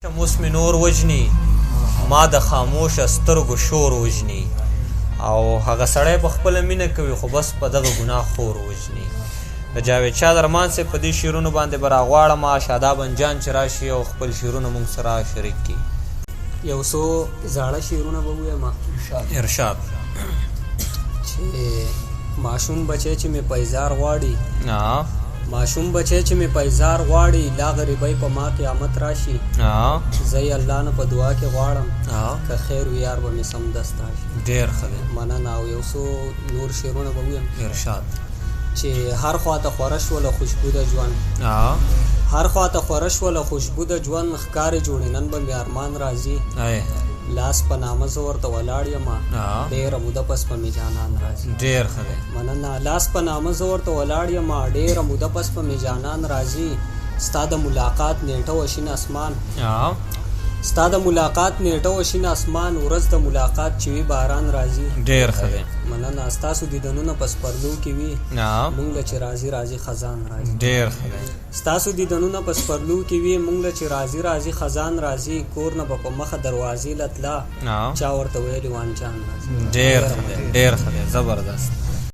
موسم نور وجني ما د خاموش سترګو شور وجني او هغه سړی په خپل مینه کوي خو بس په دغه ګناه خور وجني. د جاوید شاه درمان صاحب په دې شعرونو باندې به راغواړم شاداب انجان چې راشي او خپل شعرونه موږ سره شریک کړي. یو څو زاړه شعرونه به ووایم. ارشاد. چې ماشوم بچی چې مې پیزار غواړي، ماشوم بچی چې مې پیزار غواړي، لا غریبۍ په ما قیامت راشي، زه یې الله نه په دعا کې غواړم که خیر وي یار به مې سمدست راشي. ډېر ښه دی. مننه. او یو څو نور شعرونه به ووایم. ارشاد. چې هر خواته خوره شوله خوشبو د ژوند، هر خواته خوره شوله خوشبو د ژوند، ښکارې جوړې نن به مې ارمان راځي، لاس په نامه زه ورته ولاړ یمه ډېره موده پس په مې جانان راځي. ډېر ښه دی. مننه. لاس په نامه زه ورته ولاړ یمه ډېره موده پس په مې جانان راځي، ستا د ملاقات نیټه و شین اسمان، ستا د ملاقات نیټه و شین اسمان، ورځ د ملاقات چې وي باران راځي. ډېر ښه دی. مننه. ستاسو دیدنونه په سپرلو کې وي مونږ له چې راځي راځي خزان راځي. ډېر ښه دی. ستاسو دیدنونه په سپرلو کې وي مونږ له چې راځي راځي خزان راځي، کور نه به په مخه دروازې لتلا چا ورته ویلي وانجان راځي. ډېر ښه دی. ډېر ښه دی. زبردست.